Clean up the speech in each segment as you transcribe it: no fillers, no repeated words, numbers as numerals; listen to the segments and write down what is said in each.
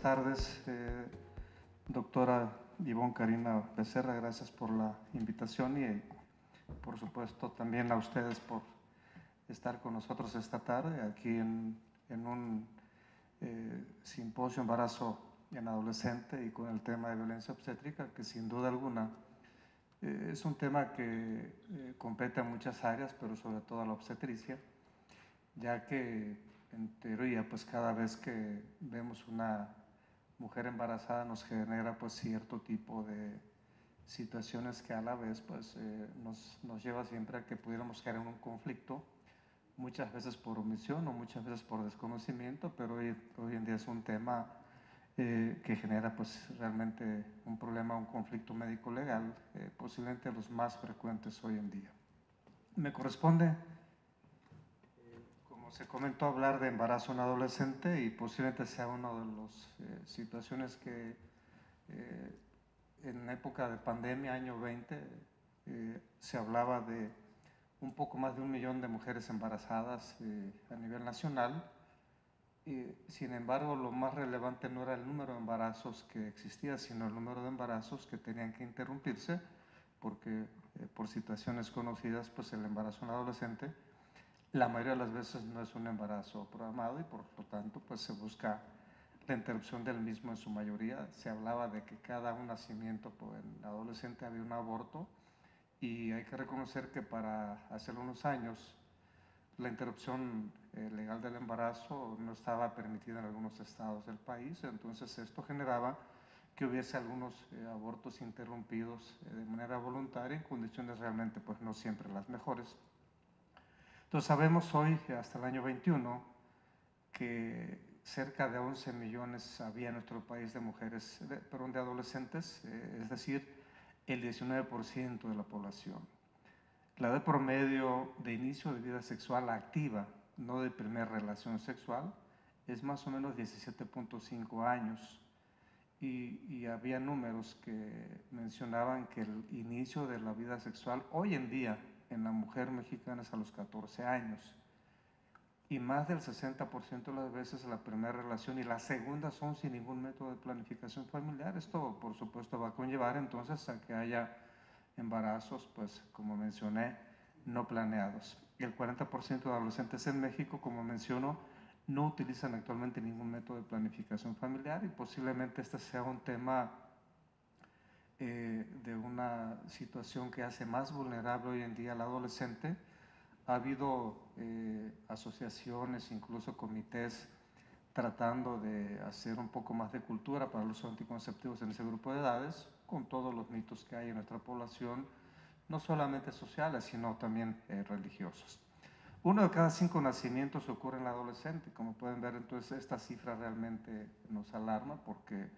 buenas tardes, doctora Ivonne Karina Becerra, gracias por la invitación y por supuesto también a ustedes por estar con nosotros esta tarde aquí en un simposio embarazo en adolescente y con el tema de violencia obstétrica, que sin duda alguna es un tema que compete a muchas áreas, pero sobre todo a la obstetricia, ya que en teoría pues cada vez que vemos una mujer embarazada nos genera pues cierto tipo de situaciones que a la vez pues nos lleva siempre a que pudiéramos caer en un conflicto, muchas veces por omisión o muchas veces por desconocimiento, pero hoy en día es un tema que genera pues realmente un problema, un conflicto médico-legal, posiblemente los más frecuentes hoy en día. Me corresponde, como se comentó, hablar de embarazo en adolescente y posiblemente sea una de las situaciones que en época de pandemia, año 20, se hablaba de un poco más de 1 millón de mujeres embarazadas a nivel nacional. Sin embargo, lo más relevante no era el número de embarazos que existía, sino el número de embarazos que tenían que interrumpirse, porque por situaciones conocidas, pues el embarazo en adolescente, la mayoría de las veces no es un embarazo programado y por lo tanto, pues se busca la interrupción del mismo en su mayoría. Se hablaba de que cada un nacimiento en adolescente había un aborto y hay que reconocer que para hace unos años la interrupción legal del embarazo no estaba permitida en algunos estados del país, entonces esto generaba que hubiese algunos abortos interrumpidos de manera voluntaria en condiciones realmente pues no siempre las mejores. Entonces sabemos hoy, hasta el año 21, que cerca de 11 millones había en nuestro país de mujeres, de adolescentes, es decir, el 19% de la población. La edad promedio de inicio de vida sexual activa, no de primera relación sexual, es más o menos 17.5 años. Y había números que mencionaban que el inicio de la vida sexual hoy en día en la mujer mexicana es a los 14 años. Y más del 60% de las veces la primera relación y la segunda son sin ningún método de planificación familiar. Esto, por supuesto, va a conllevar entonces a que haya embarazos, pues, como mencioné, no planeados. El 40% de adolescentes en México, como menciono, no utilizan actualmente ningún método de familiar y posiblemente este sea un tema de una situación que hace más vulnerable hoy en día al adolescente. Ha habido asociaciones, incluso comités, tratando de hacer un poco más de cultura para el uso de anticonceptivos en ese grupo de edades, con todos los mitos que hay en nuestra población, no solamente sociales, sino también religiosos. 1 de cada 5 nacimientos ocurre en la adolescente. Como pueden ver, entonces esta cifra realmente nos alarma porque,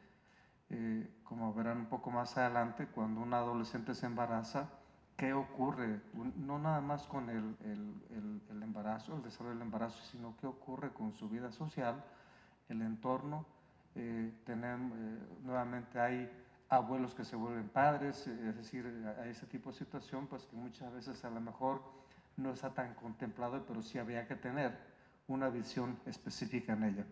como verán un poco más adelante, cuando un adolescente se embaraza, ¿qué ocurre? No nada más con el embarazo, el desarrollo del embarazo, sino qué ocurre con su vida social, el entorno. Nuevamente hay abuelos que se vuelven padres, es decir, a ese tipo de situación, pues que muchas veces a lo mejor no está tan contemplado, pero sí habría que tener una visión específica en ella.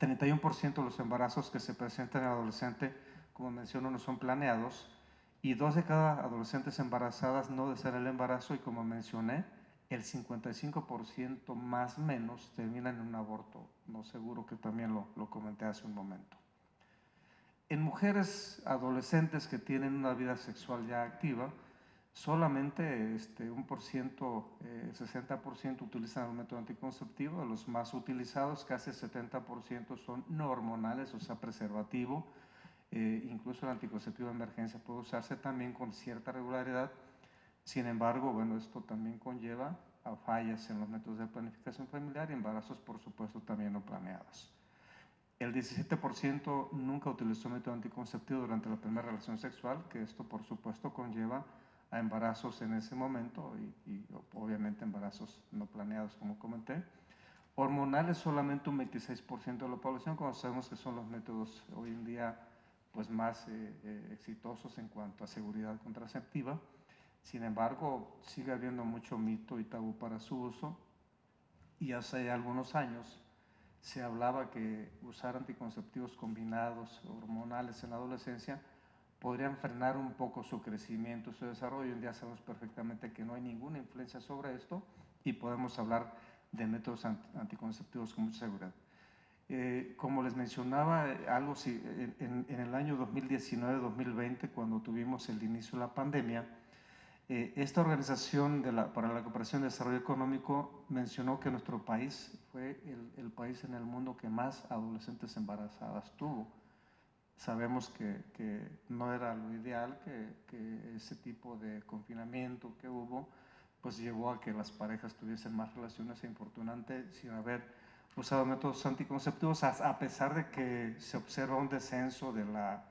31% de los embarazos que se presentan en el adolescente, como menciono, no son planeados, y 2 de cada adolescentes embarazadas no desean el embarazo, y como mencioné, el 55% más menos terminan en un aborto no seguro, que también lo comenté hace un momento. En mujeres adolescentes que tienen una vida sexual ya activa, solamente 60% utilizan el método anticonceptivo. De los más utilizados, casi el 70% son no hormonales, o sea, preservativo. Incluso el anticonceptivo de emergencia puede usarse también con cierta regularidad. Sin embargo, bueno, esto también conlleva a fallas en los métodos de planificación familiar y embarazos, por supuesto, también no planeados. El 17% nunca utilizó método anticonceptivo durante la primera relación sexual, que esto, por supuesto, conlleva a embarazos en ese momento y obviamente embarazos no planeados, como comenté. Hormonales, solamente un 26% de la población, cuando sabemos que son los métodos hoy en día pues, más exitosos en cuanto a seguridad contraceptiva. Sin embargo, sigue habiendo mucho mito y tabú para su uso, y hace algunos años se hablaba que usar anticonceptivos combinados, hormonales en la adolescencia, podrían frenar un poco su crecimiento, su desarrollo. Hoy en día sabemos perfectamente que no hay ninguna influencia sobre esto y podemos hablar de métodos anticonceptivos con mucha seguridad. Como les mencionaba, algo en el año 2019-2020, cuando tuvimos el inicio de la pandemia, esta organización para la cooperación y desarrollo económico mencionó que nuestro país fue el país en el mundo que más adolescentes embarazadas tuvo. Sabemos que no era lo ideal, que ese tipo de confinamiento que hubo, pues llevó a que las parejas tuviesen más relaciones infortunadamente sin haber usado métodos anticonceptivos, a pesar de que se observa un descenso de la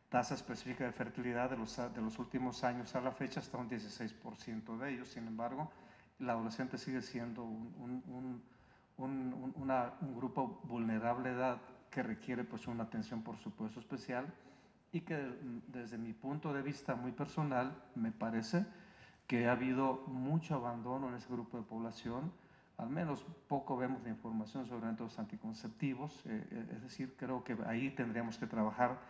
tasa específica de fertilidad de los últimos años a la fecha, hasta un 16% de ellos. Sin embargo, el adolescente sigue siendo un grupo vulnerable de edad que requiere pues una atención por supuesto especial, y que desde mi punto de vista muy personal me parece que ha habido mucho abandono en ese grupo de población. Al menos poco vemos de información sobre métodos anticonceptivos, es decir, creo que ahí tendríamos que trabajar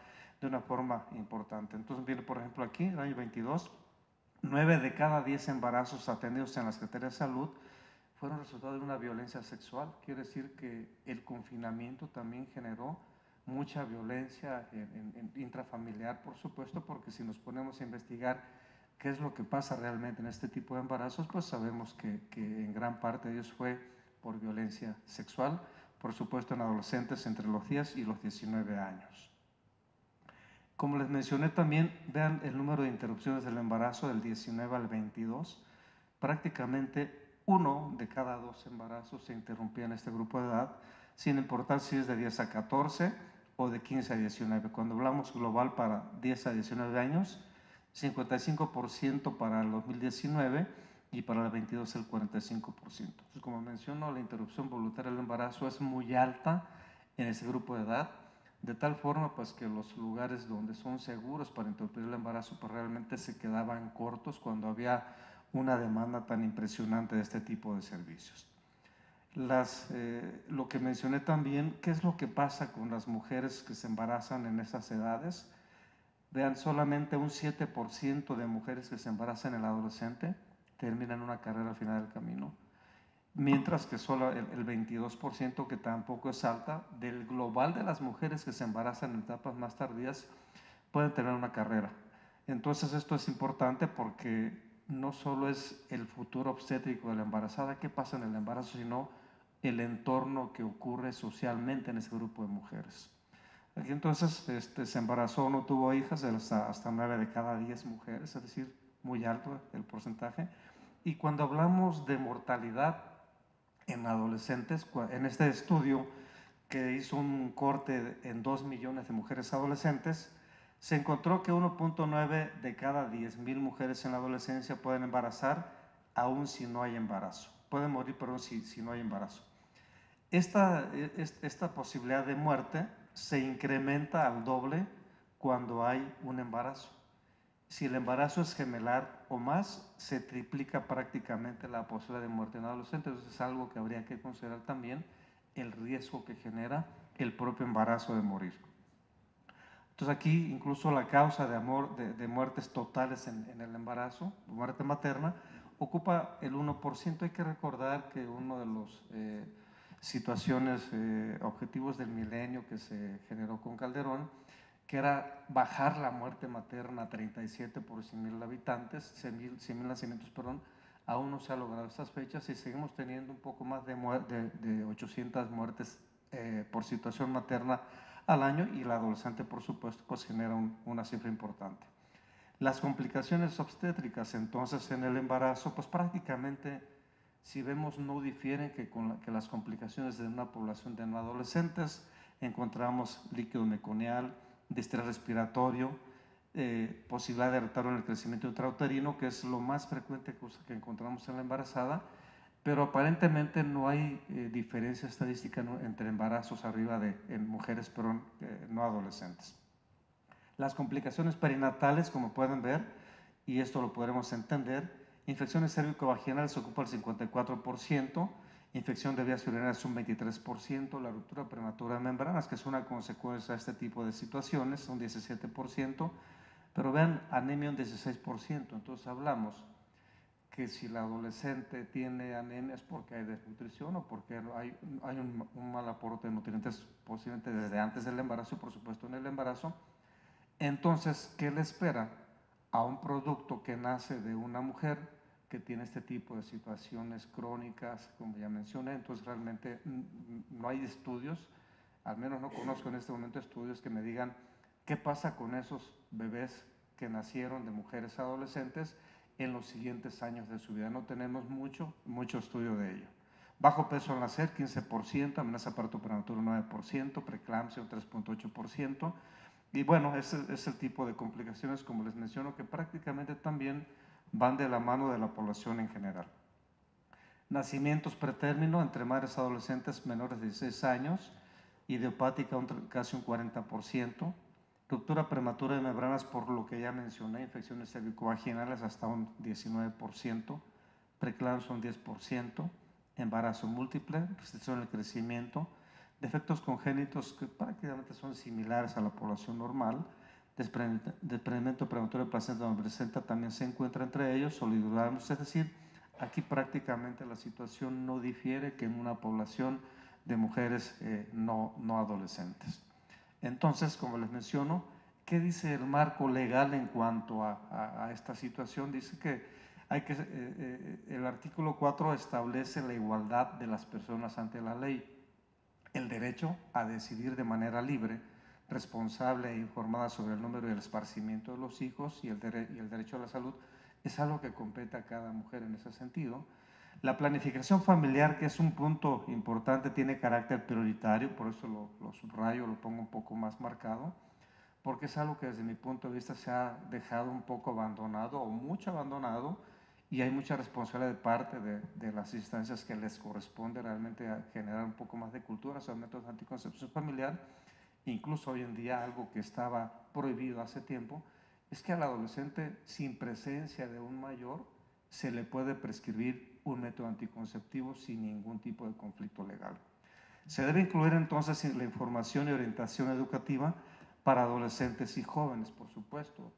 de una forma importante. Entonces viene por ejemplo aquí, el año 22, 9 de cada 10 embarazos atendidos en la Secretaría de Salud fueron resultado de una violencia sexual. Quiere decir que el confinamiento también generó mucha violencia intrafamiliar, por supuesto, porque si nos ponemos a investigar qué es lo que pasa realmente en este tipo de embarazos, pues sabemos que en gran parte de ellos fue por violencia sexual, por supuesto en adolescentes entre los 10 y los 19 años. Como les mencioné también, vean el número de interrupciones del embarazo del 19 al 22, prácticamente 1 de cada 2 embarazos se interrumpía en este grupo de edad, sin importar si es de 10 a 14 o de 15 a 19. Cuando hablamos global para 10 a 19 años, 55% para el 2019 y para el 22 el 45%. Entonces, como menciono, la interrupción voluntaria del embarazo es muy alta en ese grupo de edad, de tal forma pues que los lugares donde son seguros para interrumpir el embarazo pues realmente se quedaban cortos cuando había una demanda tan impresionante de este tipo de servicios. Lo que mencioné también, ¿qué es lo que pasa con las mujeres que se embarazan en esas edades? Vean, solamente un 7% de mujeres que se embarazan en el adolescente terminan una carrera al final del camino, mientras que solo el 22%, que tampoco es alta, del global de las mujeres que se embarazan en etapas más tardías, pueden tener una carrera. Entonces esto es importante porque no solo es el futuro obstétrico de la embarazada, qué pasa en el embarazo, sino el entorno que ocurre socialmente en ese grupo de mujeres. Aquí entonces se embarazó, no tuvo hijas, hasta 9 de cada 10 mujeres, es decir, muy alto el porcentaje. Y cuando hablamos de mortalidad en adolescentes, en este estudio que hizo un corte en 2 millones de mujeres adolescentes, se encontró que 1.9 de cada 10,000 mujeres en la adolescencia pueden embarazar, aún si no hay embarazo. Pueden morir, perdón, si no hay embarazo. Esta posibilidad de muerte se incrementa al doble cuando hay un embarazo. Si el embarazo es gemelar o más, se triplica prácticamente la posibilidad de muerte en adolescentes. Entonces es algo que habría que considerar también, el riesgo que genera el propio embarazo de morir. Entonces aquí incluso la causa de muertes totales en el embarazo, muerte materna, ocupa el 1%. Hay que recordar que uno de los situaciones, objetivos del milenio que se generó con Calderón, que era bajar la muerte materna a 37 por 100,000 habitantes, 100,000 nacimientos, perdón, aún no se ha logrado estas fechas y seguimos teniendo un poco más de 800 muertes por situación materna al año, y el adolescente por supuesto pues genera una cifra importante. Las complicaciones obstétricas entonces en el embarazo pues prácticamente, si vemos, no difieren que las complicaciones de una población de no adolescentes. Encontramos líquido meconial, distrés respiratorio, posibilidad de retardo en el crecimiento intrauterino, que es lo más frecuente que encontramos en la embarazada, pero aparentemente no hay diferencia estadística entre embarazos arriba en mujeres, pero no adolescentes. Las complicaciones perinatales, como pueden ver, y esto lo podremos entender, infecciones cérvico-vaginales ocupa el 54%, infección de vías urinarias un 23%, la ruptura prematura de membranas, que es una consecuencia de este tipo de situaciones, un 17%, pero vean, anemia un 16%. Entonces hablamos que si la adolescente tiene anemia es porque hay desnutrición o porque hay un mal aporte de nutrientes posiblemente desde antes del embarazo y por supuesto en el embarazo. Entonces, ¿qué le espera a un producto que nace de una mujer que tiene este tipo de situaciones crónicas, como ya mencioné? Entonces realmente no hay estudios, al menos no conozco en este momento estudios que me digan qué pasa con esos bebés que nacieron de mujeres adolescentes en los siguientes años de su vida. No tenemos mucho estudio de ello. Bajo peso al nacer, 15%, amenaza parto prematuro 9%, preeclampsia un 3.8%. Y bueno, ese es el tipo de complicaciones, como les menciono, que prácticamente también van de la mano de la población en general. Nacimientos pretérmino entre madres adolescentes menores de 16 años, idiopática casi un 40%, ruptura prematura de membranas por lo que ya mencioné, infecciones cervicovaginales hasta un 19%, preeclampsia un 10%, embarazo múltiple, restricción del crecimiento, defectos congénitos que prácticamente son similares a la población normal, desprendimiento prematuro de placenta no presenta también se encuentra entre ellos, oligodermos, es decir, aquí prácticamente la situación no difiere que en una población de mujeres no adolescentes. Entonces, como les menciono, ¿qué dice el marco legal en cuanto a esta situación? Dice que el artículo 4 establece la igualdad de las personas ante la ley, el derecho a decidir de manera libre, responsable e informada sobre el número y el esparcimiento de los hijos y el derecho a la salud es algo que compete a cada mujer en ese sentido. La planificación familiar, que es un punto importante, tiene carácter prioritario, por eso lo subrayo, lo pongo un poco más marcado, porque es algo que desde mi punto de vista se ha dejado un poco abandonado o mucho abandonado y hay mucha responsabilidad de parte de las instancias que les corresponde realmente a generar un poco más de cultura sobre métodos de anticoncepción familiar. Incluso hoy en día algo que estaba prohibido hace tiempo es que al adolescente sin presencia de un mayor se le puede prescribir un método anticonceptivo sin ningún tipo de conflicto legal. Se debe incluir entonces la información y orientación educativa para adolescentes y jóvenes, por supuesto.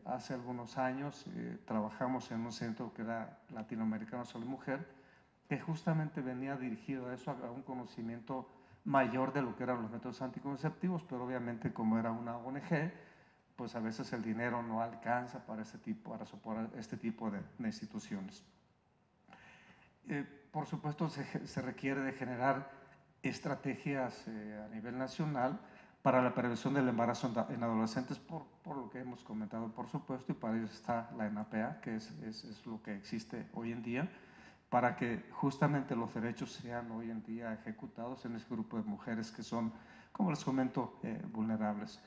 Hace algunos años trabajamos en un centro que era Latinoamericano Salud Mujer, que justamente venía dirigido a eso, a un conocimiento mayor de lo que eran los métodos anticonceptivos, pero obviamente como era una ONG, pues a veces el dinero no alcanza para soportar este tipo de instituciones. Por supuesto, se requiere de generar estrategias a nivel nacional para la prevención del embarazo en adolescentes, por lo que hemos comentado, por supuesto, y para ello está la ENAPEA, que es lo que existe hoy en día, para que justamente los derechos sean hoy en día ejecutados en ese grupo de mujeres que son, como les comento, vulnerables.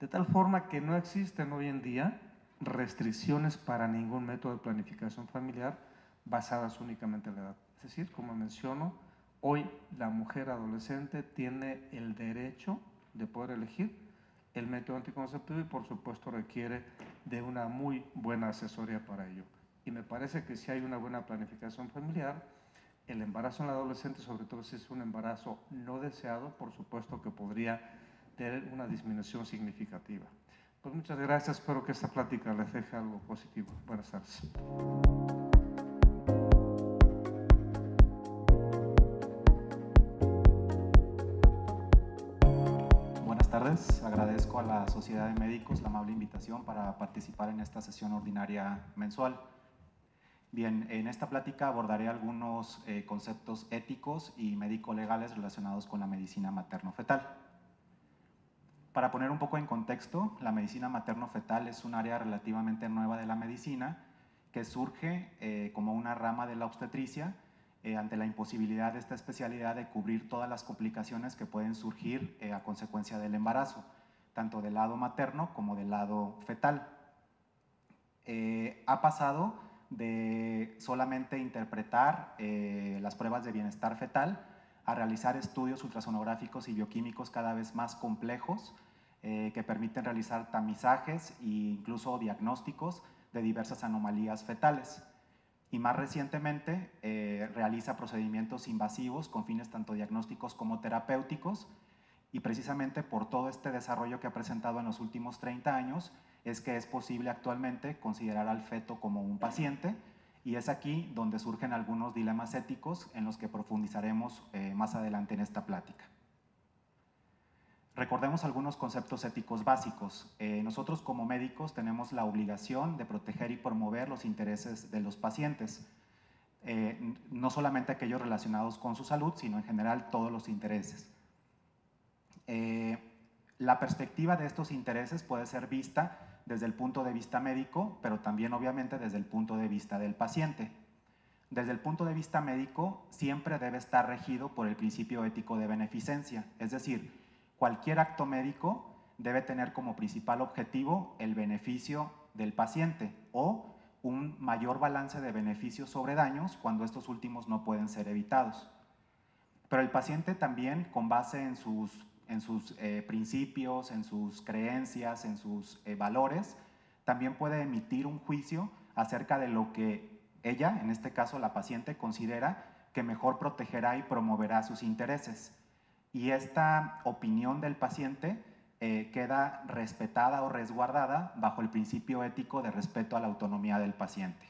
De tal forma que no existen hoy en día restricciones para ningún método de planificación familiar basadas únicamente en la edad. Es decir, como menciono, hoy la mujer adolescente tiene el derecho de poder elegir el método anticonceptivo y por supuesto requiere de una muy buena asesoría para ello. Y me parece que si hay una buena planificación familiar, el embarazo en la adolescente, sobre todo si es un embarazo no deseado, por supuesto que podría tener una disminución significativa. Pues muchas gracias, espero que esta plática les deje algo positivo. Buenas tardes. Buenas tardes, agradezco a la Sociedad de Médicos la amable invitación para participar en esta sesión ordinaria mensual. Bien, en esta plática abordaré algunos conceptos éticos y médico-legales relacionados con la medicina materno-fetal. Para poner un poco en contexto, la medicina materno-fetal es un área relativamente nueva de la medicina que surge como una rama de la obstetricia ante la imposibilidad de esta especialidad de cubrir todas las complicaciones que pueden surgir a consecuencia del embarazo, tanto del lado materno como del lado fetal. Ha pasado de solamente interpretar las pruebas de bienestar fetal a realizar estudios ultrasonográficos y bioquímicos cada vez más complejos que permiten realizar tamizajes e incluso diagnósticos de diversas anomalías fetales. y más recientemente realiza procedimientos invasivos con fines tanto diagnósticos como terapéuticos, y precisamente por todo este desarrollo que ha presentado en los últimos 30 años es que es posible actualmente considerar al feto como un paciente, y es aquí donde surgen algunos dilemas éticos en los que profundizaremos más adelante en esta plática. Recordemos algunos conceptos éticos básicos. Nosotros como médicos tenemos la obligación de proteger y promover los intereses de los pacientes, no solamente aquellos relacionados con su salud, sino en general todos los intereses. La perspectiva de estos intereses puede ser vista desde el punto de vista médico, pero también obviamente desde el punto de vista del paciente. Desde el punto de vista médico, siempre debe estar regido por el principio ético de beneficencia, es decir, cualquier acto médico debe tener como principal objetivo el beneficio del paciente o un mayor balance de beneficios sobre daños cuando estos últimos no pueden ser evitados. Pero el paciente también, con base en sus principios, en sus creencias, en sus valores, también puede emitir un juicio acerca de lo que ella, en este caso la paciente, considera que mejor protegerá y promoverá sus intereses. Y esta opinión del paciente queda respetada o resguardada bajo el principio ético de respeto a la autonomía del paciente.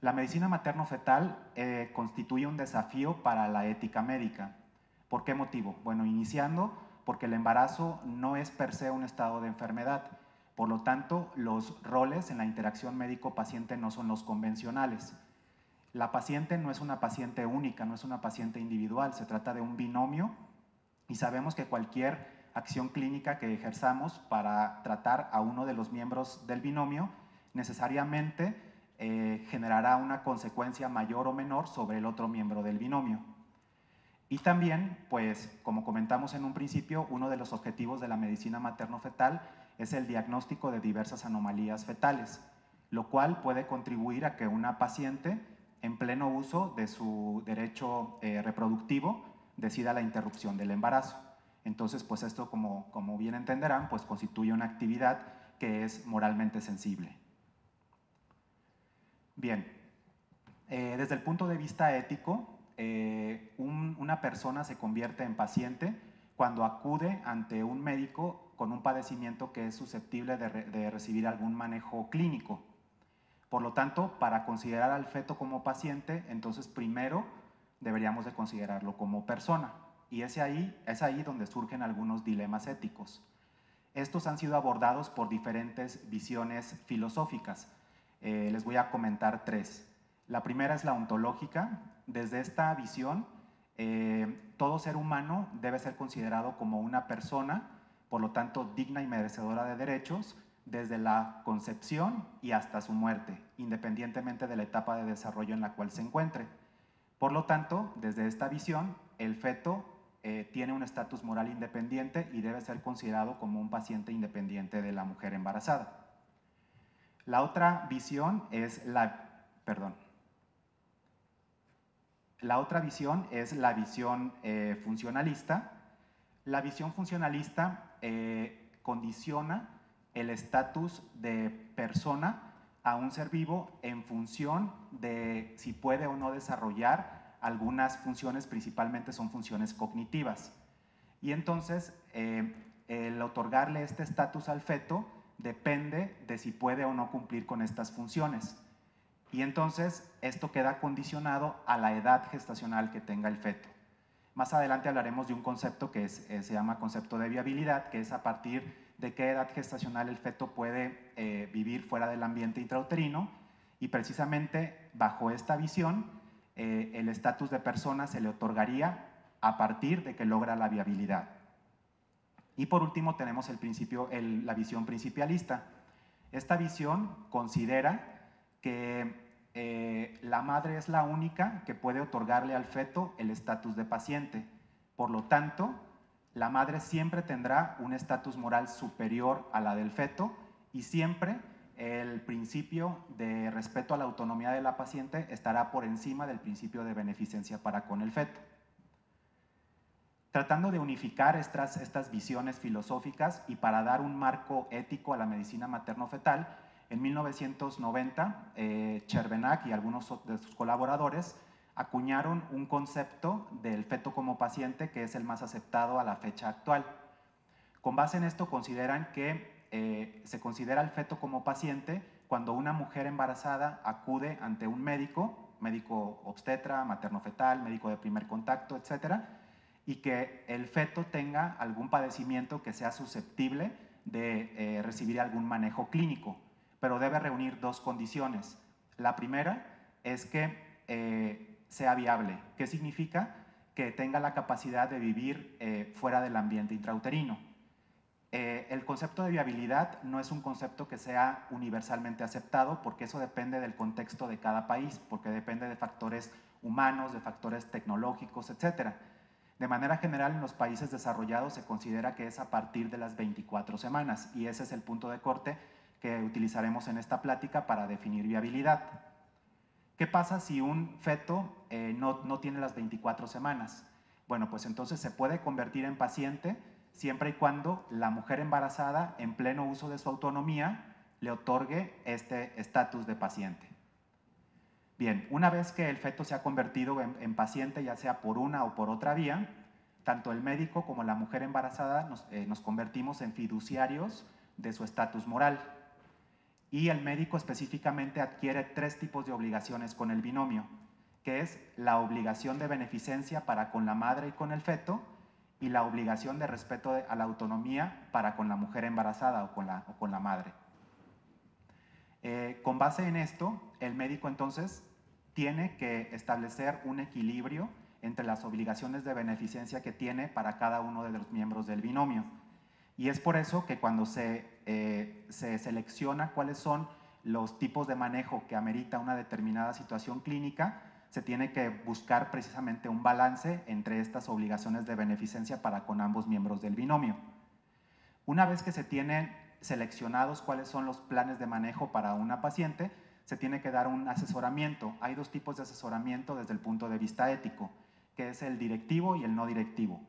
La medicina materno-fetal constituye un desafío para la ética médica. ¿Por qué motivo? Bueno, iniciando porque el embarazo no es per se un estado de enfermedad. Por lo tanto, los roles en la interacción médico-paciente no son los convencionales. La paciente no es una paciente única, no es una paciente individual, se trata de un binomio y sabemos que cualquier acción clínica que ejerzamos para tratar a uno de los miembros del binomio necesariamente generará una consecuencia mayor o menor sobre el otro miembro del binomio. Y también, pues, como comentamos en un principio, uno de los objetivos de la medicina materno-fetal es el diagnóstico de diversas anomalías fetales, lo cual puede contribuir a que una paciente, en pleno uso de su derecho reproductivo, decida la interrupción del embarazo. Entonces, pues esto, como bien entenderán, pues constituye una actividad que es moralmente sensible. Bien, desde el punto de vista ético, una persona se convierte en paciente cuando acude ante un médico con un padecimiento que es susceptible de recibir algún manejo clínico. Por lo tanto, para considerar al feto como paciente, entonces primero deberíamos de considerarlo como persona. Y es ahí donde surgen algunos dilemas éticos. Estos han sido abordados por diferentes visiones filosóficas. Les voy a comentar tres. La primera es la ontológica. Desde esta visión, todo ser humano debe ser considerado como una persona, por lo tanto digna y merecedora de derechos, desde la concepción y hasta su muerte, independientemente de la etapa de desarrollo en la cual se encuentre. Por lo tanto, desde esta visión, el feto tiene un estatus moral independiente y debe ser considerado como un paciente independiente de la mujer embarazada. La otra visión es la visión funcionalista. La visión funcionalista condiciona el estatus de persona a un ser vivo en función de si puede o no desarrollar algunas funciones, principalmente son funciones cognitivas. Y entonces, el otorgarle este estatus al feto depende de si puede o no cumplir con estas funciones. Y entonces, esto queda condicionado a la edad gestacional que tenga el feto. Más adelante hablaremos de un concepto que se llama concepto de viabilidad, que es a partir de qué edad gestacional el feto puede vivir fuera del ambiente intrauterino, y precisamente bajo esta visión el estatus de persona se le otorgaría a partir de que logra la viabilidad. Y por último tenemos la visión principialista. Esta visión considera que la madre es la única que puede otorgarle al feto el estatus de paciente. Por lo tanto, la madre siempre tendrá un estatus moral superior a la del feto y siempre el principio de respeto a la autonomía de la paciente estará por encima del principio de beneficencia para con el feto. Tratando de unificar estas visiones filosóficas y para dar un marco ético a la medicina materno-fetal, En 1990, Chervenak y algunos de sus colaboradores acuñaron un concepto del feto como paciente que es el más aceptado a la fecha actual. Con base en esto consideran que se considera el feto como paciente cuando una mujer embarazada acude ante un médico obstetra, materno-fetal, médico de primer contacto, etcétera, y que el feto tenga algún padecimiento que sea susceptible de recibir algún manejo clínico, pero debe reunir dos condiciones. La primera es que sea viable. ¿Qué significa? Que tenga la capacidad de vivir fuera del ambiente intrauterino. El concepto de viabilidad no es un concepto que sea universalmente aceptado porque eso depende del contexto de cada país, porque depende de factores humanos, de factores tecnológicos, etc. De manera general, en los países desarrollados se considera que es a partir de las 24 semanas y ese es el punto de corte que utilizaremos en esta plática para definir viabilidad. ¿Qué pasa si un feto no tiene las 24 semanas? Bueno, pues entonces se puede convertir en paciente siempre y cuando la mujer embarazada, en pleno uso de su autonomía, le otorgue este estatus de paciente. Bien, una vez que el feto se ha convertido en paciente, ya sea por una o por otra vía, tanto el médico como la mujer embarazada nos convertimos en fiduciarios de su estatus moral. Y el médico específicamente adquiere tres tipos de obligaciones con el binomio, que es la obligación de beneficencia para con la madre y con el feto, y la obligación de respeto a la autonomía para con la mujer embarazada o con la madre. Con base en esto, el médico entonces tiene que establecer un equilibrio entre las obligaciones de beneficencia que tiene para cada uno de los miembros del binomio. Y es por eso que cuando se selecciona cuáles son los tipos de manejo que amerita una determinada situación clínica, se tiene que buscar precisamente un balance entre estas obligaciones de beneficencia para con ambos miembros del binomio. Una vez que se tienen seleccionados cuáles son los planes de manejo para una paciente, se tiene que dar un asesoramiento. Hay dos tipos de asesoramiento desde el punto de vista ético, que es el directivo y el no directivo.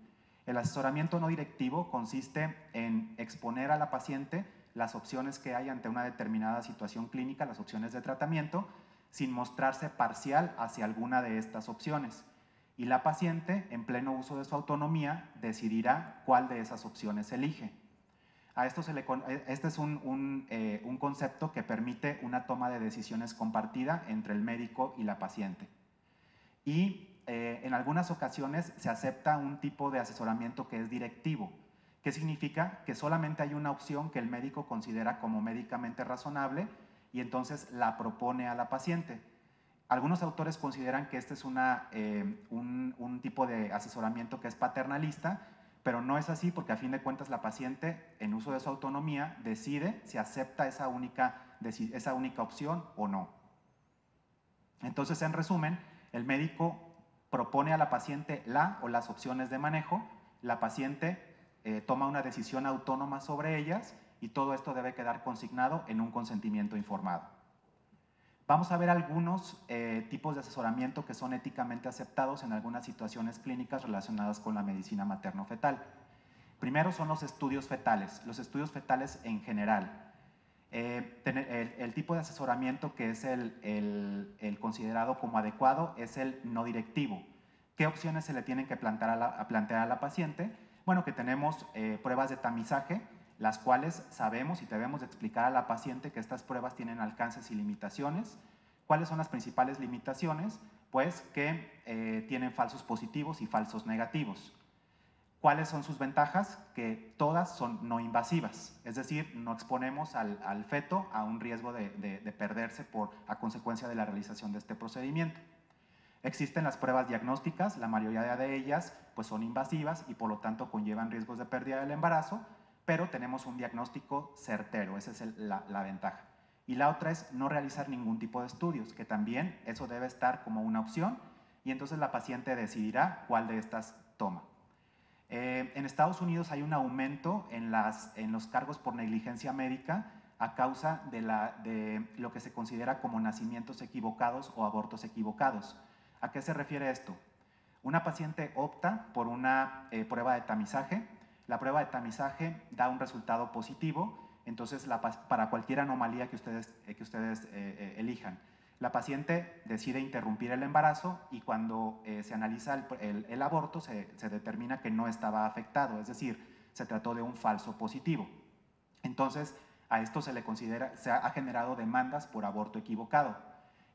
El asesoramiento no directivo consiste en exponer a la paciente las opciones que hay ante una determinada situación clínica, las opciones de tratamiento, sin mostrarse parcial hacia alguna de estas opciones. Y la paciente, en pleno uso de su autonomía, decidirá cuál de esas opciones elige. A esto este es un concepto que permite una toma de decisiones compartida entre el médico y la paciente. Y en algunas ocasiones se acepta un tipo de asesoramiento que es directivo. ¿Qué significa? Que solamente hay una opción que el médico considera como médicamente razonable y entonces la propone a la paciente. Algunos autores consideran que este es un tipo de asesoramiento que es paternalista, pero no es así porque a fin de cuentas la paciente, en uso de su autonomía, decide si acepta esa única opción o no. Entonces, en resumen, el médico propone a la paciente la o las opciones de manejo, la paciente toma una decisión autónoma sobre ellas y todo esto debe quedar consignado en un consentimiento informado. Vamos a ver algunos tipos de asesoramiento que son éticamente aceptados en algunas situaciones clínicas relacionadas con la medicina materno-fetal. Primero son los estudios fetales en general. El tipo de asesoramiento que es el considerado como adecuado es el no directivo. ¿Qué opciones se le tienen que plantear a la paciente? Bueno, que tenemos pruebas de tamizaje, las cuales sabemos y debemos explicar a la paciente que estas pruebas tienen alcances y limitaciones. ¿Cuáles son las principales limitaciones? Pues que tienen falsos positivos y falsos negativos. ¿Cuáles son sus ventajas? Que todas son no invasivas, es decir, no exponemos al feto a un riesgo de perderse a consecuencia de la realización de este procedimiento. Existen las pruebas diagnósticas, la mayoría de ellas pues, son invasivas y por lo tanto conllevan riesgos de pérdida del embarazo, pero tenemos un diagnóstico certero, esa es la ventaja. Y la otra es no realizar ningún tipo de estudios, que también eso debe estar como una opción y entonces la paciente decidirá cuál de estas toma. En Estados Unidos hay un aumento en los cargos por negligencia médica a causa de lo que se considera como nacimientos equivocados o abortos equivocados. ¿A qué se refiere esto? Una paciente opta por una prueba de tamizaje. La prueba de tamizaje da un resultado positivo, Entonces, para cualquier anomalía que ustedes elijan. La paciente decide interrumpir el embarazo y cuando se analiza el aborto se determina que no estaba afectado, es decir, se trató de un falso positivo. Entonces, a esto se ha generado demandas por aborto equivocado.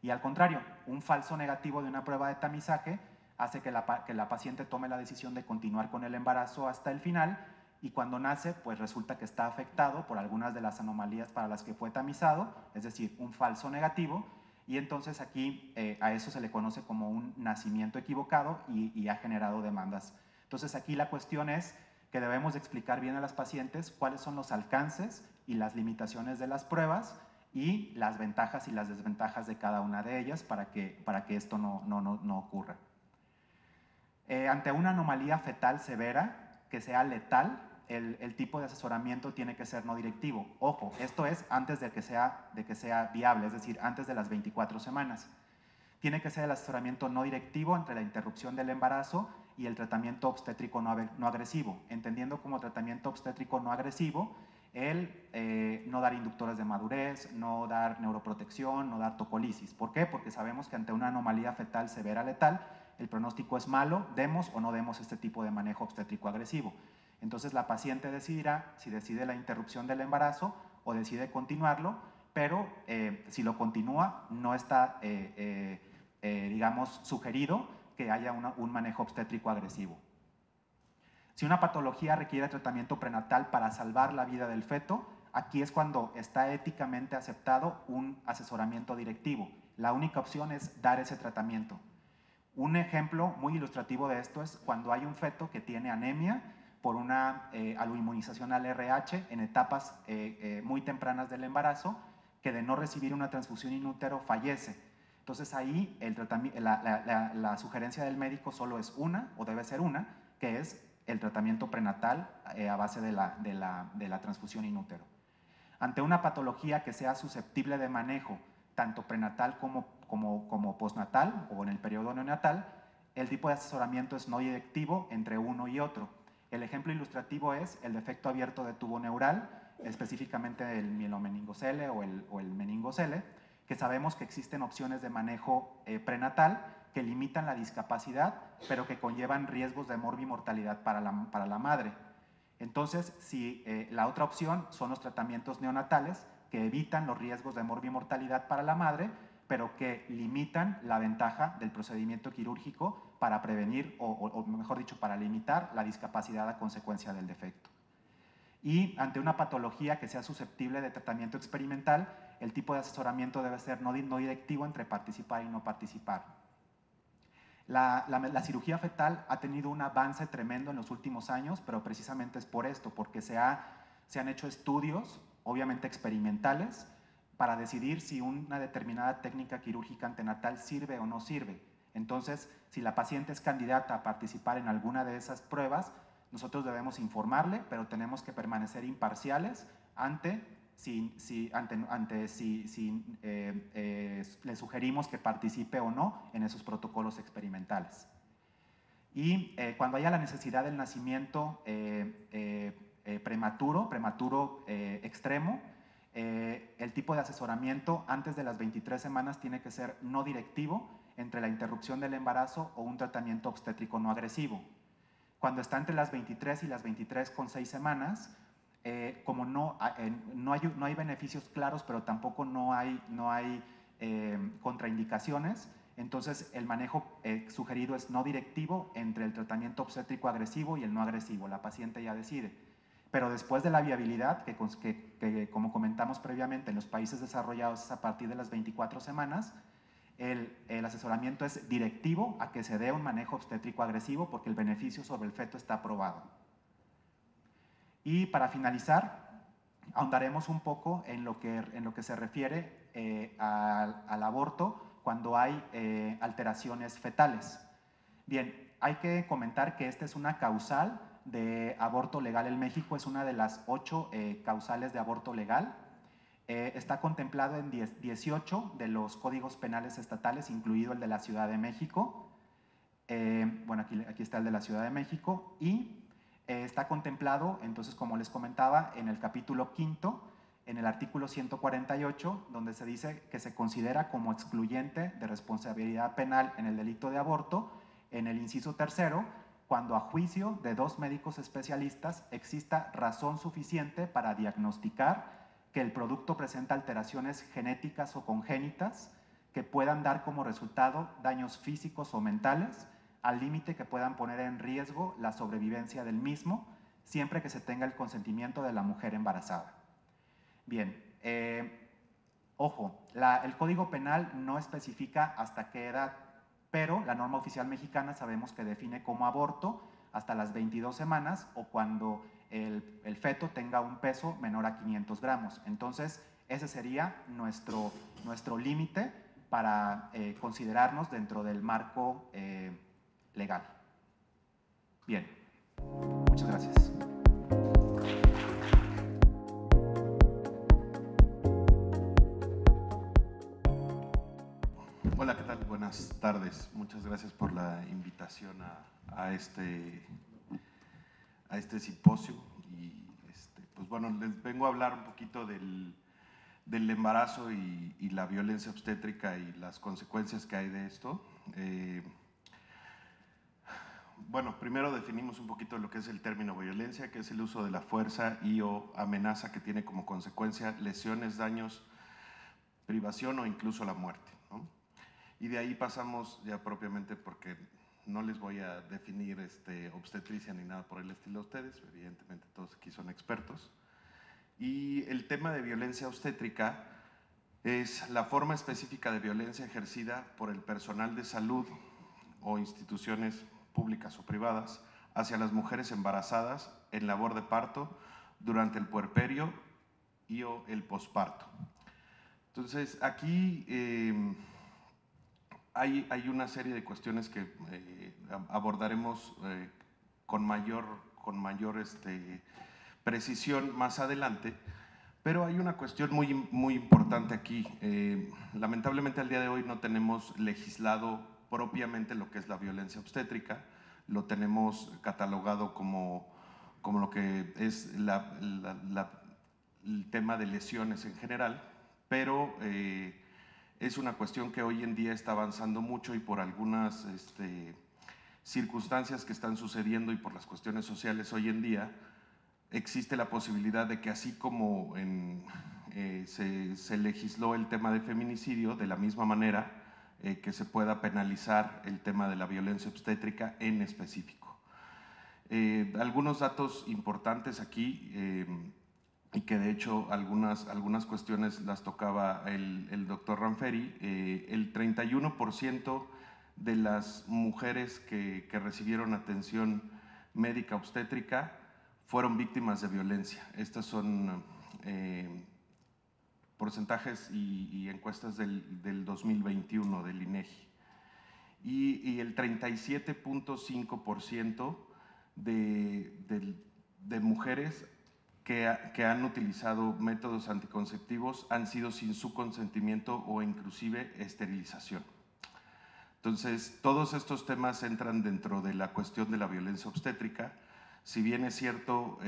Y al contrario, un falso negativo de una prueba de tamizaje hace que la paciente tome la decisión de continuar con el embarazo hasta el final y cuando nace, pues resulta que está afectado por algunas de las anomalías para las que fue tamizado, es decir, un falso negativo, y entonces aquí a eso se le conoce como un nacimiento equivocado y ha generado demandas. Entonces aquí la cuestión es que debemos explicar bien a las pacientes cuáles son los alcances y las limitaciones de las pruebas y las ventajas y las desventajas de cada una de ellas para que esto no ocurra. Ante una anomalía fetal severa que sea letal, el tipo de asesoramiento tiene que ser no directivo. Ojo, esto es antes de que sea viable, es decir, antes de las 24 semanas. Tiene que ser el asesoramiento no directivo entre la interrupción del embarazo y el tratamiento obstétrico no agresivo, entendiendo como tratamiento obstétrico no agresivo no dar inductores de madurez, no dar neuroprotección, no dar tocolisis. ¿Por qué? Porque sabemos que ante una anomalía fetal severa letal, el pronóstico es malo, demos o no demos este tipo de manejo obstétrico agresivo. Entonces la paciente decidirá si decide la interrupción del embarazo o decide continuarlo, pero si lo continúa no está, digamos, sugerido que haya un manejo obstétrico agresivo. Si una patología requiere tratamiento prenatal para salvar la vida del feto, aquí es cuando está éticamente aceptado un asesoramiento directivo. La única opción es dar ese tratamiento. Un ejemplo muy ilustrativo de esto es cuando hay un feto que tiene anemia por una aloinmunización al RH en etapas muy tempranas del embarazo, que de no recibir una transfusión in útero fallece. Entonces ahí la sugerencia del médico solo es una, o debe ser una, que es el tratamiento prenatal a base de la transfusión in útero. Ante una patología que sea susceptible de manejo, tanto prenatal como postnatal o en el periodo neonatal, el tipo de asesoramiento es no directivo entre uno y otro. El ejemplo ilustrativo es el defecto abierto de tubo neural, específicamente el mielomeningocele o el meningocele, que sabemos que existen opciones de manejo prenatal que limitan la discapacidad, pero que conllevan riesgos de morbimortalidad para la madre. Entonces, si la otra opción son los tratamientos neonatales, que evitan los riesgos de morbimortalidad para la madre, pero que limitan la ventaja del procedimiento quirúrgico para prevenir, o mejor dicho, para limitar la discapacidad a consecuencia del defecto. Y ante una patología que sea susceptible de tratamiento experimental, el tipo de asesoramiento debe ser no directivo entre participar y no participar. La cirugía fetal ha tenido un avance tremendo en los últimos años, pero precisamente es por esto, porque se han hecho estudios, obviamente experimentales, para decidir si una determinada técnica quirúrgica antenatal sirve o no sirve. Entonces, si la paciente es candidata a participar en alguna de esas pruebas, nosotros debemos informarle, pero tenemos que permanecer imparciales si le sugerimos que participe o no en esos protocolos experimentales. Y cuando haya la necesidad del nacimiento prematuro extremo, el tipo de asesoramiento antes de las 23 semanas tiene que ser no directivo entre la interrupción del embarazo o un tratamiento obstétrico no agresivo. Cuando está entre las 23 y las 23,6 semanas, como no hay beneficios claros, pero tampoco no hay contraindicaciones, entonces el manejo sugerido es no directivo entre el tratamiento obstétrico agresivo y el no agresivo. La paciente ya decide. Pero después de la viabilidad, que como comentamos previamente, en los países desarrollados es a partir de las 24 semanas, el asesoramiento es directivo a que se dé un manejo obstétrico agresivo porque el beneficio sobre el feto está probado. Y para finalizar, ahondaremos un poco en lo que se refiere al aborto cuando hay alteraciones fetales. Bien, hay que comentar que esta es una causal de aborto legal en México, es una de las 8 causales de aborto legal. Está contemplado en 18 de los códigos penales estatales, incluido el de la Ciudad de México. Bueno, aquí está el de la Ciudad de México y está contemplado, entonces, como les comentaba, en el capítulo 5 en el artículo 148, donde se dice que se considera como excluyente de responsabilidad penal en el delito de aborto, en el inciso tercero, cuando a juicio de 2 médicos especialistas exista razón suficiente para diagnosticar que el producto presenta alteraciones genéticas o congénitas que puedan dar como resultado daños físicos o mentales, al límite que puedan poner en riesgo la sobrevivencia del mismo, siempre que se tenga el consentimiento de la mujer embarazada. Bien, ojo, el Código Penal no especifica hasta qué edad, pero la norma oficial mexicana sabemos que define como aborto hasta las 22 semanas o cuando el feto tenga un peso menor a 500 gramos. Entonces, ese sería nuestro límite para considerarnos dentro del marco legal. Bien, muchas gracias. Hola, ¿qué tal? Buenas tardes. Muchas gracias por la invitación a este simposio. Y pues bueno, les vengo a hablar un poquito del embarazo y la violencia obstétrica y las consecuencias que hay de esto. Bueno, primero definimos un poquito lo que es el término violencia, que es el uso de la fuerza y o amenaza que tiene como consecuencia lesiones, daños, privación o incluso la muerte, ¿no? Y de ahí pasamos ya propiamente, porque no les voy a definir obstetricia ni nada por el estilo a ustedes, evidentemente todos aquí son expertos. Y el tema de violencia obstétrica es la forma específica de violencia ejercida por el personal de salud o instituciones públicas o privadas hacia las mujeres embarazadas en labor de parto durante el puerperio y o el posparto. Entonces, aquí hay una serie de cuestiones que abordaremos con mayor precisión más adelante, pero hay una cuestión muy importante aquí. Lamentablemente al día de hoy no tenemos legislado propiamente lo que es la violencia obstétrica, lo tenemos catalogado como lo que es el tema de lesiones en general, pero es una cuestión que hoy en día está avanzando mucho y por algunas circunstancias que están sucediendo y por las cuestiones sociales hoy en día, existe la posibilidad de que así como se legisló el tema de feminicidio, de la misma manera que se pueda penalizar el tema de la violencia obstétrica en específico. Algunos datos importantes aquí, y que de hecho algunas cuestiones las tocaba el doctor Ranferi. El 31% de las mujeres que recibieron atención médica obstétrica fueron víctimas de violencia. Estos son porcentajes y encuestas del 2021 del INEGI. Y el 37.5% de mujeres que han utilizado métodos anticonceptivos han sido sin su consentimiento o inclusive esterilización. Entonces, todos estos temas entran dentro de la cuestión de la violencia obstétrica. Si bien es cierto,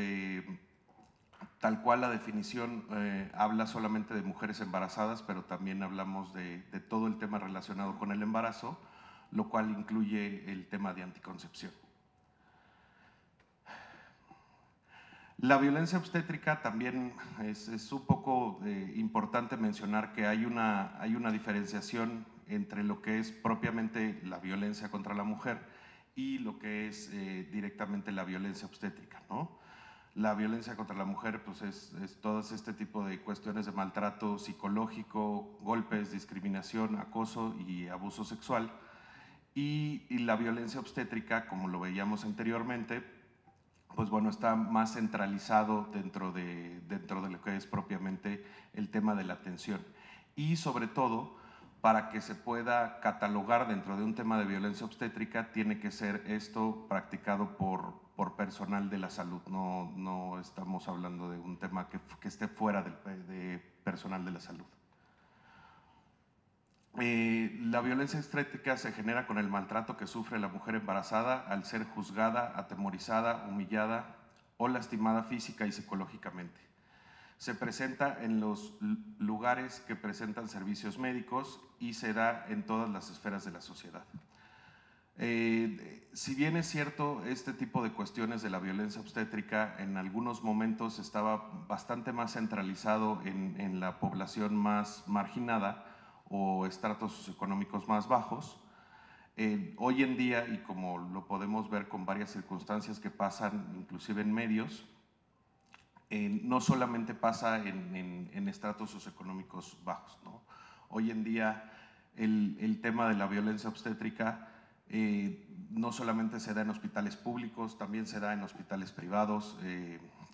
tal cual la definición habla solamente de mujeres embarazadas, pero también hablamos de todo el tema relacionado con el embarazo, lo cual incluye el tema de anticoncepción. La violencia obstétrica también es un poco importante mencionar que hay una diferenciación entre lo que es propiamente la violencia contra la mujer y lo que es directamente la violencia obstétrica, ¿no? La violencia contra la mujer pues es todo este tipo de cuestiones de maltrato psicológico, golpes, discriminación, acoso y abuso sexual. Y la violencia obstétrica, como lo veíamos anteriormente, pues bueno, está más centralizado dentro de lo que es propiamente el tema de la atención. Y sobre todo, para que se pueda catalogar dentro de un tema de violencia obstétrica, tiene que ser esto practicado por personal de la salud. No estamos hablando de un tema que esté fuera de personal de la salud. La violencia obstétrica se genera con el maltrato que sufre la mujer embarazada al ser juzgada, atemorizada, humillada o lastimada física y psicológicamente. Se presenta en los lugares que presentan servicios médicos y se da en todas las esferas de la sociedad. Si bien es cierto, este tipo de cuestiones de la violencia obstétrica en algunos momentos estaba bastante más centralizado en la población más marginada o estratos socioeconómicos más bajos, hoy en día, y como lo podemos ver con varias circunstancias que pasan inclusive en medios, no solamente pasa en estratos socioeconómicos bajos, ¿no? Hoy en día el tema de la violencia obstétrica no solamente se da en hospitales públicos, también se da en hospitales privados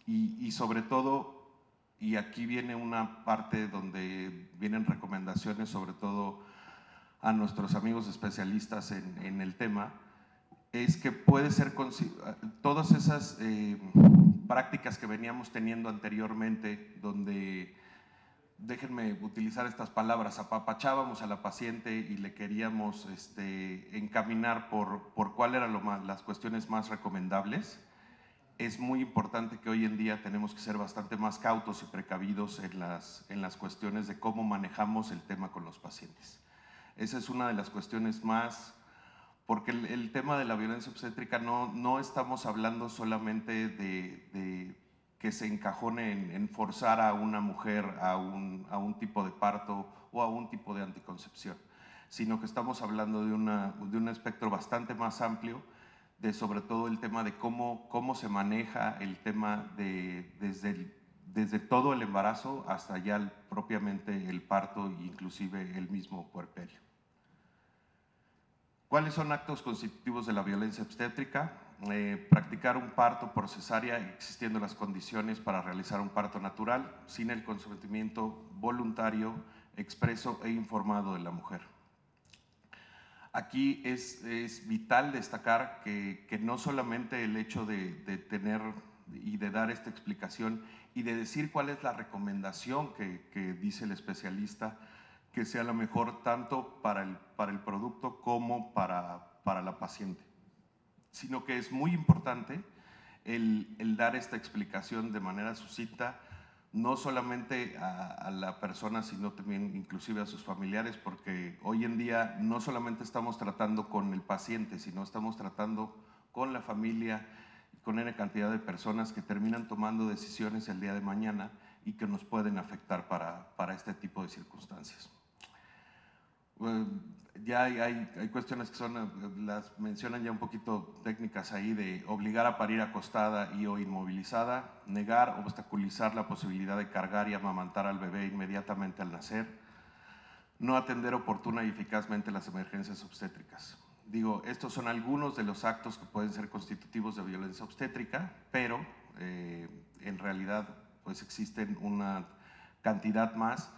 y sobre todo, y aquí viene una parte donde vienen recomendaciones sobre todo a nuestros amigos especialistas en el tema, es que puede ser todas esas prácticas que veníamos teniendo anteriormente, donde, déjenme utilizar estas palabras, apapachábamos a la paciente y le queríamos encaminar por cuáles eran las cuestiones más recomendables. Es muy importante que hoy en día tenemos que ser bastante más cautos y precavidos en las cuestiones de cómo manejamos el tema con los pacientes. Esa es una de las cuestiones más, porque el tema de la violencia obstétrica no estamos hablando solamente de que se encajone en forzar a una mujer a un tipo de parto o a un tipo de anticoncepción, sino que estamos hablando de un espectro bastante más amplio, de sobre todo el tema de cómo se maneja el tema desde todo el embarazo hasta ya propiamente el parto e inclusive el mismo puerperio. ¿Cuáles son actos constitutivos de la violencia obstétrica? Practicar un parto por cesárea existiendo las condiciones para realizar un parto natural sin el consentimiento voluntario, expreso e informado de la mujer. Aquí es vital destacar que no solamente el hecho de tener y de dar esta explicación y de decir cuál es la recomendación que dice el especialista, que sea la mejor tanto para el producto como para la paciente, sino que es muy importante el dar esta explicación de manera sucinta, no solamente a la persona, sino también inclusive a sus familiares, porque hoy en día no solamente estamos tratando con el paciente, sino estamos tratando con la familia y con una cantidad de personas que terminan tomando decisiones el día de mañana y que nos pueden afectar para este tipo de circunstancias. Ya hay cuestiones que las mencionan ya un poquito técnicas ahí, de obligar a parir acostada y o inmovilizada, negar o obstaculizar la posibilidad de cargar y amamantar al bebé inmediatamente al nacer, no atender oportuna y eficazmente las emergencias obstétricas. Digo, estos son algunos de los actos que pueden ser constitutivos de violencia obstétrica, pero en realidad pues existen una cantidad más.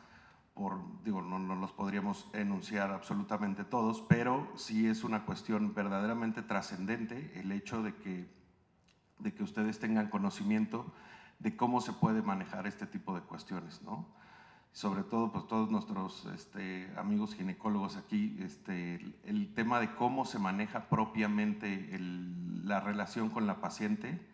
No los podríamos enunciar absolutamente todos, pero sí es una cuestión verdaderamente trascendente el hecho de que ustedes tengan conocimiento de cómo se puede manejar este tipo de cuestiones, ¿no? Sobre todo, pues todos nuestros amigos ginecólogos aquí, el tema de cómo se maneja propiamente la relación con la paciente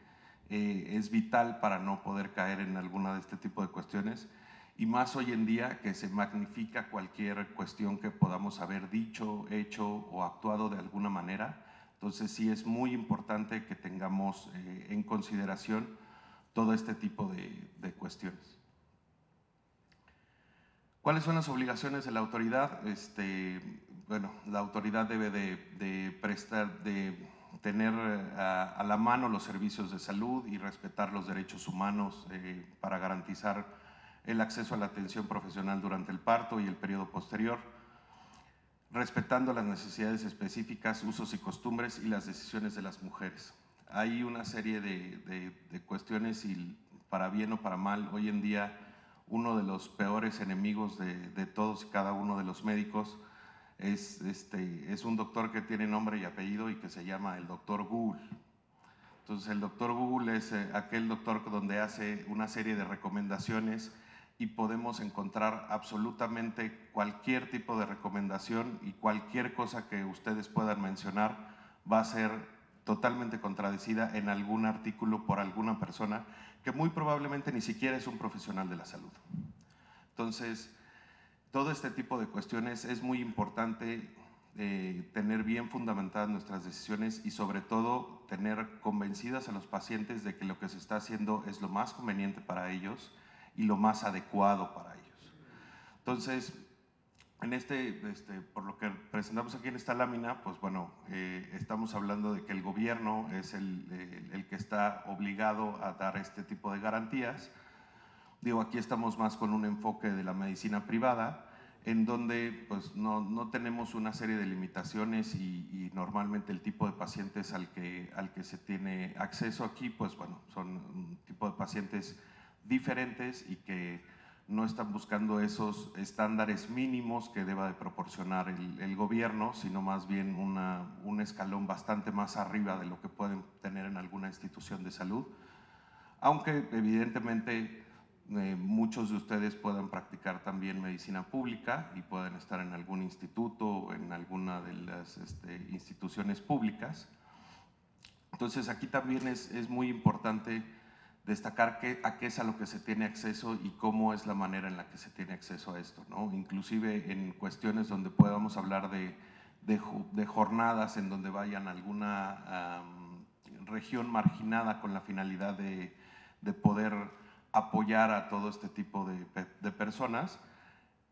es vital para no poder caer en alguna de este tipo de cuestiones. Y más hoy en día que se magnifica cualquier cuestión que podamos haber dicho, hecho o actuado de alguna manera. Entonces sí es muy importante que tengamos en consideración todo este tipo de cuestiones. ¿Cuáles son las obligaciones de la autoridad? Bueno, la autoridad debe de tener a la mano los servicios de salud y respetar los derechos humanos para garantizar el acceso a la atención profesional durante el parto y el periodo posterior, respetando las necesidades específicas, usos y costumbres y las decisiones de las mujeres. Hay una serie de cuestiones y para bien o para mal, hoy en día uno de los peores enemigos de todos y cada uno de los médicos es un doctor que tiene nombre y apellido y que se llama el doctor Google. Entonces el doctor Google es aquel doctor donde hace una serie de recomendaciones y podemos encontrar absolutamente cualquier tipo de recomendación y cualquier cosa que ustedes puedan mencionar va a ser totalmente contradecida en algún artículo por alguna persona que muy probablemente ni siquiera es un profesional de la salud. Entonces, todo este tipo de cuestiones es muy importante tener bien fundamentadas nuestras decisiones y sobre todo tener convencidas a los pacientes de que lo que se está haciendo es lo más conveniente para ellos y lo más adecuado para ellos. Entonces, por lo que presentamos aquí en esta lámina, pues bueno, estamos hablando de que el gobierno es el que está obligado a dar este tipo de garantías. Digo, aquí estamos más con un enfoque de la medicina privada, en donde pues no tenemos una serie de limitaciones y normalmente el tipo de pacientes al que se tiene acceso aquí, pues bueno, son un tipo de pacientes diferentes y que no están buscando esos estándares mínimos que deba de proporcionar el gobierno, sino más bien un escalón bastante más arriba de lo que pueden tener en alguna institución de salud, aunque evidentemente muchos de ustedes puedan practicar también medicina pública y pueden estar en algún instituto o en alguna de las instituciones públicas. Entonces aquí también es muy importante destacar a qué es a lo que se tiene acceso y cómo es la manera en la que se tiene acceso a esto, ¿no? Inclusive en cuestiones donde podamos hablar de jornadas en donde vayan a alguna región marginada con la finalidad de poder apoyar a todo este tipo de personas.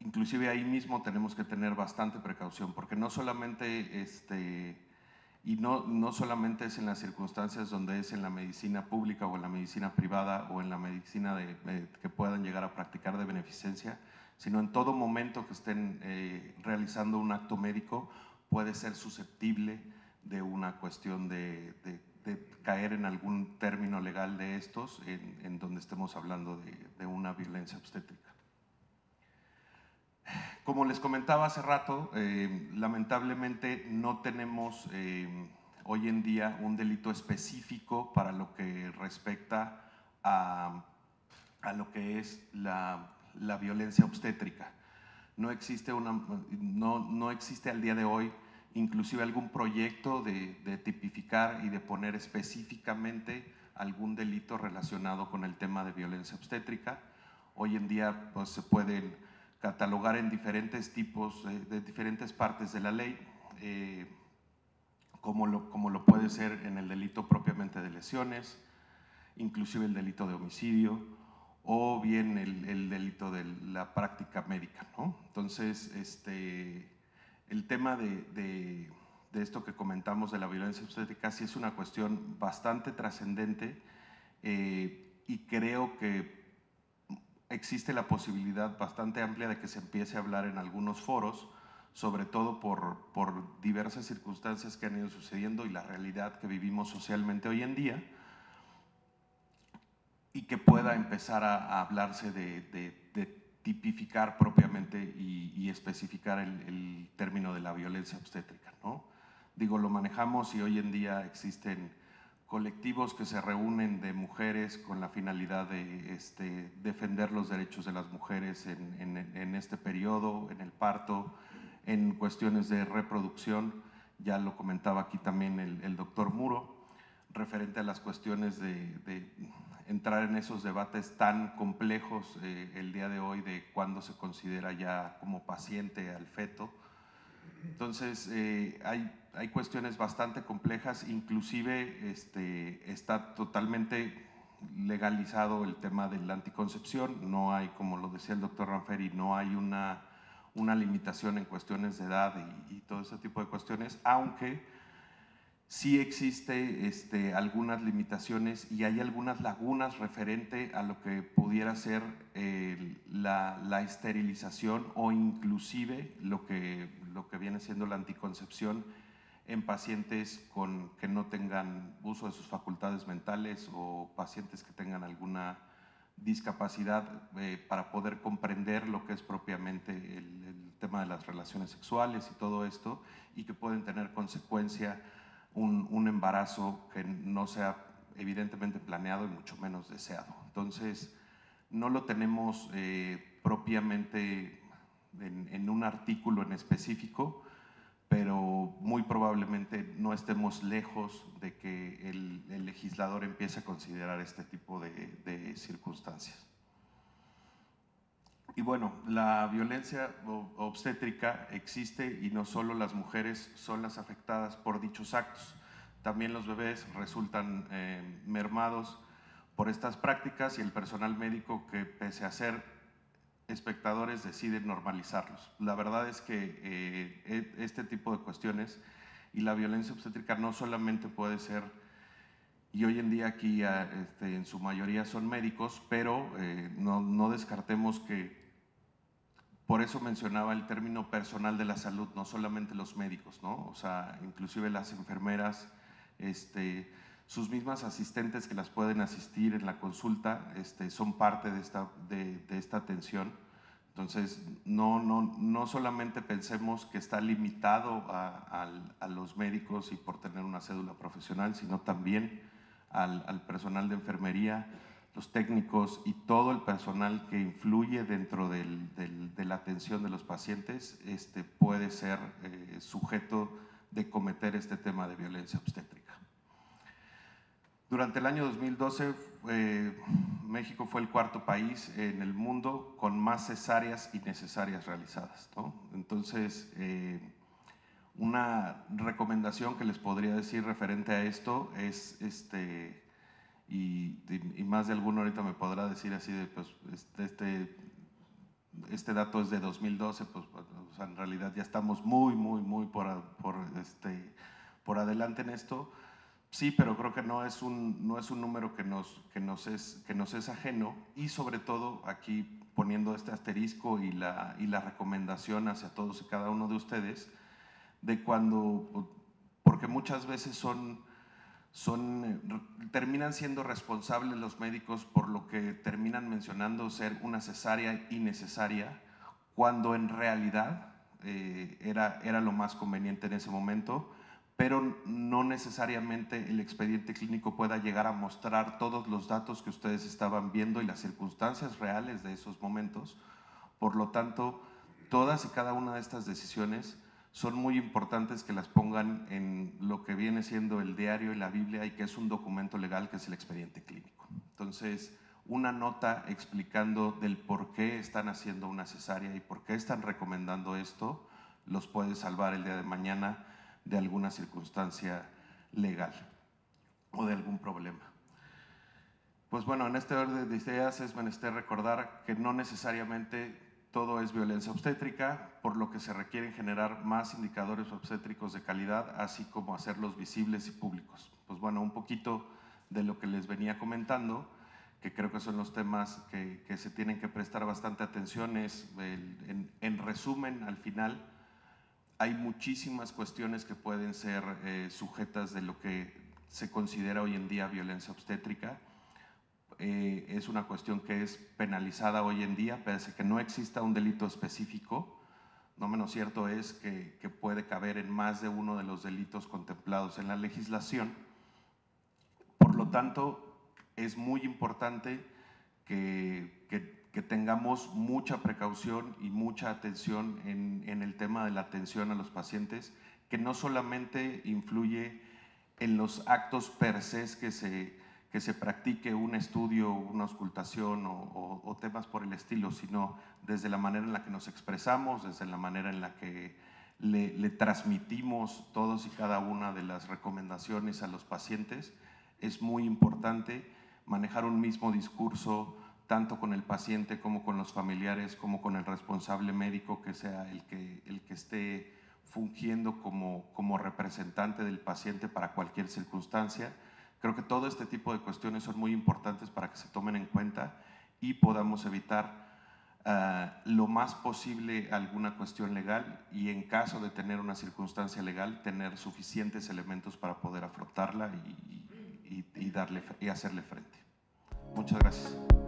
Inclusive ahí mismo tenemos que tener bastante precaución, porque no solamente no solamente es en las circunstancias donde es en la medicina pública o en la medicina privada o en la medicina que puedan llegar a practicar de beneficencia, sino en todo momento que estén realizando un acto médico puede ser susceptible de una cuestión de caer en algún término legal de estos en donde estemos hablando de una violencia obstétrica. Como les comentaba hace rato, lamentablemente no tenemos hoy en día un delito específico para lo que respecta a lo que es la violencia obstétrica. No existe al día de hoy inclusive algún proyecto de tipificar y de poner específicamente algún delito relacionado con el tema de violencia obstétrica. Hoy en día pues, se pueden catalogar en diferentes tipos, de diferentes partes de la ley, como lo puede ser en el delito propiamente de lesiones, inclusive el delito de homicidio, o bien el delito de la práctica médica, ¿no? Entonces, el tema de esto que comentamos de la violencia obstétrica sí es una cuestión bastante trascendente y creo que existe la posibilidad bastante amplia de que se empiece a hablar en algunos foros, sobre todo por diversas circunstancias que han ido sucediendo y la realidad que vivimos socialmente hoy en día, y que pueda empezar a hablarse de tipificar propiamente y especificar el término de la violencia obstétrica, ¿no? Digo, lo manejamos y hoy en día existen colectivos que se reúnen de mujeres con la finalidad de defender los derechos de las mujeres en este periodo, en el parto, en cuestiones de reproducción. Ya lo comentaba aquí también el doctor Muro, referente a las cuestiones de entrar en esos debates tan complejos el día de hoy de cuándo se considera ya como paciente al feto. Entonces, hay cuestiones bastante complejas, inclusive está totalmente legalizado el tema de la anticoncepción, no hay, como lo decía el doctor Ranferi, no hay una limitación en cuestiones de edad y todo ese tipo de cuestiones, aunque sí existe algunas limitaciones y hay algunas lagunas referente a lo que pudiera ser la esterilización o inclusive lo que viene siendo la anticoncepción en pacientes que no tengan uso de sus facultades mentales o pacientes que tengan alguna discapacidad para poder comprender lo que es propiamente el tema de las relaciones sexuales y todo esto, y que pueden tener consecuencia un embarazo que no sea evidentemente planeado y mucho menos deseado. Entonces, no lo tenemos propiamente en un artículo en específico, pero muy probablemente no estemos lejos de que el legislador empiece a considerar este tipo de circunstancias. Y bueno, la violencia obstétrica existe y no solo las mujeres son las afectadas por dichos actos, también los bebés resultan mermados por estas prácticas y el personal médico, que pese a ser espectadores, deciden normalizarlos. La verdad es que este tipo de cuestiones y la violencia obstétrica no solamente puede ser, y hoy en día aquí en su mayoría son médicos, pero no descartemos que, por eso mencionaba el término personal de la salud, no solamente los médicos, ¿no? O sea, inclusive las enfermeras, sus mismas asistentes que las pueden asistir en la consulta, son parte de esta atención. Entonces, no solamente pensemos que está limitado a los médicos y por tener una cédula profesional, sino también al personal de enfermería, los técnicos y todo el personal que influye dentro de la atención de los pacientes puede ser sujeto de cometer este tema de violencia obstétrica. Durante el año 2012, México fue el cuarto país en el mundo con más cesáreas innecesarias realizadas, ¿no? Entonces, una recomendación que les podría decir referente a esto es, y más de alguno ahorita me podrá decir así de, pues, este dato es de 2012, pues, o sea, en realidad ya estamos muy por adelante en esto. Sí, pero creo que no es un número que nos es ajeno, y sobre todo aquí poniendo este asterisco y la recomendación hacia todos y cada uno de ustedes, de porque muchas veces terminan siendo responsables los médicos por lo que terminan mencionando ser una cesárea innecesaria, cuando en realidad era lo más conveniente en ese momento, pero no necesariamente el expediente clínico pueda llegar a mostrar todos los datos que ustedes estaban viendo y las circunstancias reales de esos momentos. Por lo tanto, todas y cada una de estas decisiones son muy importantes que las pongan en lo que viene siendo el diario y la Biblia, y que es un documento legal, que es el expediente clínico. Entonces, una nota explicando del por qué están haciendo una cesárea y por qué están recomendando esto, los puede salvar el día de mañana de alguna circunstancia legal o de algún problema. Pues bueno, en este orden de ideas es menester recordar que no necesariamente todo es violencia obstétrica, por lo que se requiere generar más indicadores obstétricos de calidad, así como hacerlos visibles y públicos. Pues bueno, un poquito de lo que les venía comentando, que creo que son los temas que se tienen que prestar bastante atención, es, en resumen, al final, hay muchísimas cuestiones que pueden ser sujetas de lo que se considera hoy en día violencia obstétrica. Es una cuestión que es penalizada hoy en día, pese a que no exista un delito específico. No menos cierto es que puede caber en más de uno de los delitos contemplados en la legislación. Por lo tanto, es muy importante que tengamos mucha precaución y mucha atención en el tema de la atención a los pacientes, que no solamente influye en los actos per se que se practique un estudio, una auscultación o temas por el estilo, sino desde la manera en la que nos expresamos, desde la manera en la que le transmitimos todos y cada una de las recomendaciones a los pacientes. Es muy importante manejar un mismo discurso, tanto con el paciente como con los familiares, como con el responsable médico, que sea el que esté fungiendo como representante del paciente para cualquier circunstancia. Creo que todo este tipo de cuestiones son muy importantes para que se tomen en cuenta y podamos evitar lo más posible alguna cuestión legal, y en caso de tener una circunstancia legal, tener suficientes elementos para poder afrontarla y hacerle frente. Muchas gracias.